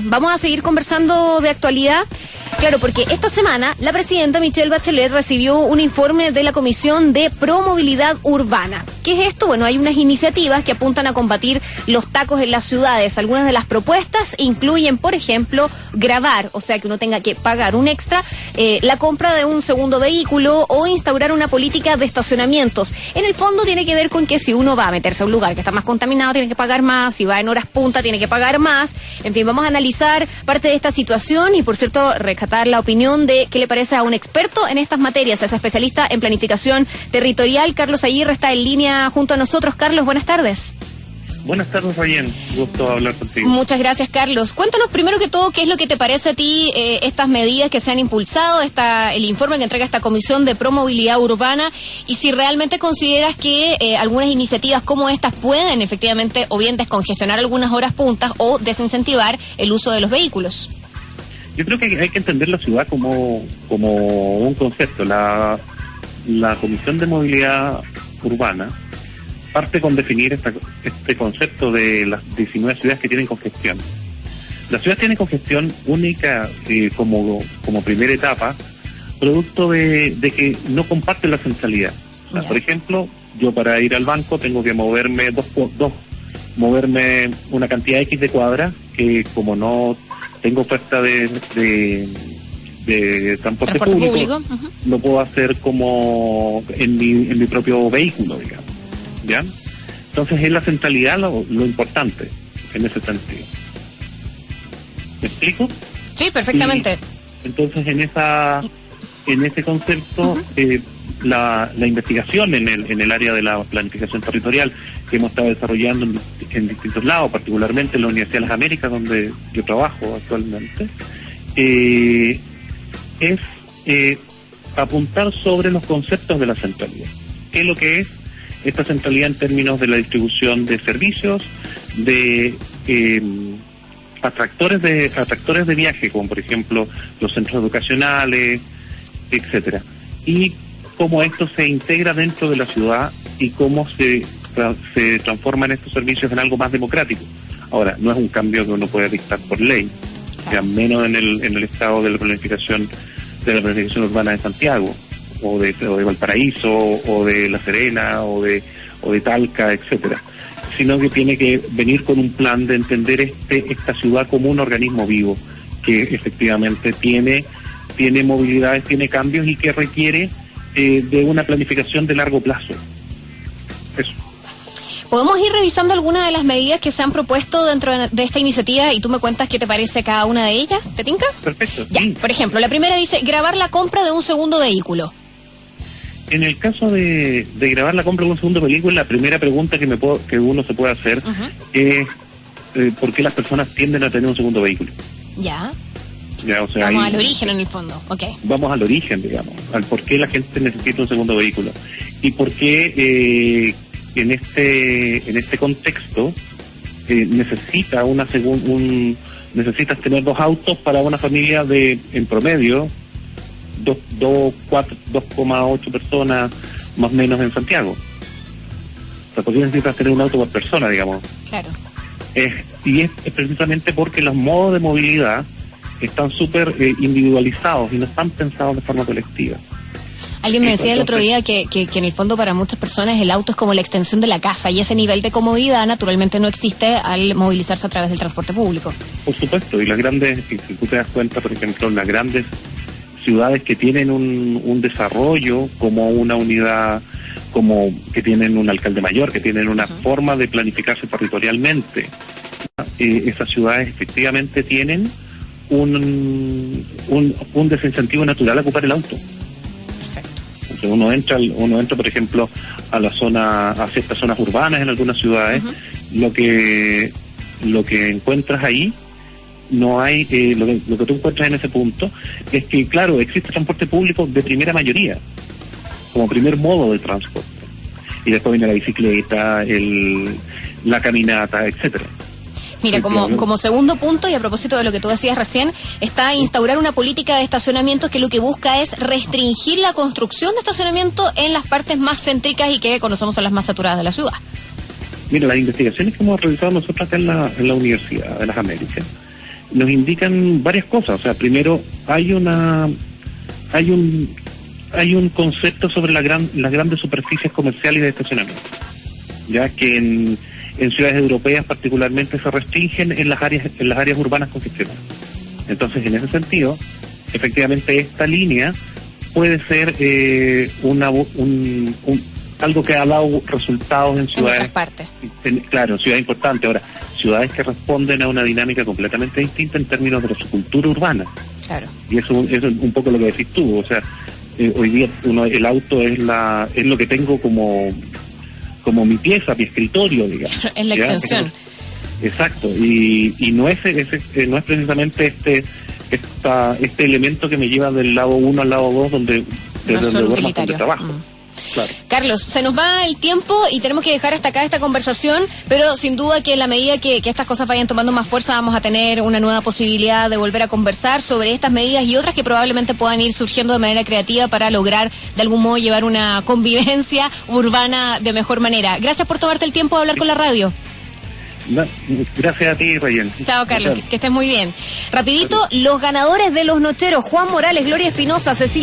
vamos a seguir conversando de actualidad. Claro, porque esta semana la presidenta Michelle Bachelet recibió un informe de la Comisión de Promovilidad Urbana. ¿Qué es esto? Bueno, hay unas iniciativas que apuntan a combatir los tacos en las ciudades. Algunas de las propuestas incluyen, por ejemplo, gravar, o sea, que uno tenga que pagar un extra, la compra de un segundo vehículo o instaurar una política de estacionamientos. En el fondo tiene que ver con que si uno va a meterse a un lugar que está más contaminado, tiene que pagar más. Si va en horas punta, tiene que pagar más. En fin, vamos a analizar parte de esta situación y, por cierto, rescatar la opinión de qué le parece a un experto en estas materias, es especialista en planificación territorial. Carlos Aguirre está en línea junto a nosotros. Carlos, buenas tardes. Buenas tardes, Rayén. Gusto hablar contigo. Muchas gracias, Carlos. Cuéntanos primero que todo qué es lo que te parece a ti estas medidas que se han impulsado, el informe que entrega esta Comisión de Promovilidad Urbana, y si realmente consideras que algunas iniciativas como estas pueden efectivamente o bien descongestionar algunas horas puntas o desincentivar el uso de los vehículos. Yo creo que hay que entender la ciudad como un concepto. La Comisión de Movilidad Urbana parte con definir este concepto de las 19 ciudades que tienen congestión. Las ciudades tienen congestión única como primera etapa, producto de que no comparten la centralidad. O sea, por ejemplo, yo para ir al banco tengo que moverme moverme una cantidad X de cuadras, que como no tengo oferta de transporte público. Lo puedo hacer como en mi propio vehículo, digamos. ¿Ya? Entonces es la centralidad lo importante en ese sentido. ¿Me explico? Sí, perfectamente. Y entonces en ese concepto la investigación en el área de la planificación territorial que hemos estado desarrollando en distintos lados, particularmente en la Universidad de las Américas, donde yo trabajo actualmente, es apuntar sobre los conceptos de la centralidad. ¿Qué es lo que es esta centralidad en términos de la distribución de servicios, de atractores de viaje, como por ejemplo los centros educacionales, etcétera, y cómo esto se integra dentro de la ciudad y cómo se transforman estos servicios en algo más democrático? Ahora, no es un cambio que uno pueda dictar por ley, ya menos en el estado de la planificación urbana de Santiago, o de Valparaíso, o de La Serena, o de Talca, etcétera, sino que tiene que venir con un plan de entender esta ciudad como un organismo vivo, que efectivamente tiene movilidades, tiene cambios y que requiere de una planificación de largo plazo. Eso. ¿Podemos ir revisando algunas de las medidas que se han propuesto dentro de esta iniciativa y tú me cuentas qué te parece cada una de ellas? ¿Te tinca? Perfecto. Ya, sí. Por ejemplo, la primera dice grabar la compra de un segundo vehículo. En el caso de grabar la compra de un segundo vehículo, la primera pregunta que uno se puede hacer es ¿por qué las personas tienden a tener un segundo vehículo? Ya, o sea, vamos al origen en el fondo. Okay. Vamos al origen, digamos, al por qué la gente necesita un segundo vehículo y por qué en este contexto necesitas tener dos autos para una familia en promedio 2,8 personas más o menos en Santiago. O sea, ¿por qué necesitas tener un auto por persona, digamos? Claro. Y es precisamente porque los modos de movilidad están súper individualizados y no están pensados de forma colectiva. Alguien me decía el otro día que en el fondo para muchas personas el auto es como la extensión de la casa y ese nivel de comodidad naturalmente no existe al movilizarse a través del transporte público. Por supuesto, y si tú te das cuenta, por ejemplo, las grandes ciudades que tienen un desarrollo como una unidad, como que tienen un alcalde mayor, que tienen una forma de planificarse territorialmente, esas ciudades efectivamente tienen un desincentivo natural a ocupar el auto. Entonces uno entra, por ejemplo, a ciertas zonas urbanas en algunas ciudades, lo que encuentras ahí, no hay, lo que tú encuentras en ese punto es que, claro, existe transporte público de primera mayoría, como primer modo de transporte, y después viene la bicicleta, la caminata, etcétera. Mira, como segundo punto, y a propósito de lo que tú decías recién, está instaurar una política de estacionamiento que lo que busca es restringir la construcción de estacionamiento en las partes más céntricas y que conocemos son las más saturadas de la ciudad. Mira, las investigaciones que hemos realizado nosotros acá en la Universidad de las Américas nos indican varias cosas. O sea, primero hay un concepto sobre las grandes superficies comerciales y de estacionamiento, ya que en ciudades europeas particularmente se restringen en las áreas urbanas congestionadas. Entonces, en ese sentido, efectivamente esta línea puede ser algo que ha dado resultados en ciudades. En otras partes. Claro, ciudades importantes. Ahora, ciudades que responden a una dinámica completamente distinta en términos de su cultura urbana. Claro. Y eso es un poco lo que decís tú. O sea, hoy día el auto es lo que tengo como mi pieza, mi escritorio, digamos. Es la extensión. Exacto. Y no es precisamente este elemento que me lleva del lado 1 al lado 2 donde duermo donde trabajo. Claro. Carlos, se nos va el tiempo y tenemos que dejar hasta acá esta conversación, pero sin duda que en la medida que estas cosas vayan tomando más fuerza vamos a tener una nueva posibilidad de volver a conversar sobre estas medidas y otras que probablemente puedan ir surgiendo de manera creativa para lograr de algún modo llevar una convivencia urbana de mejor manera. Gracias por tomarte el tiempo de hablar con la radio. Gracias a ti, Rayén. Chao, Carlos, que estés muy bien. Rapidito, los ganadores de los nocheros: Juan Morales, Gloria Espinosa, Cecilia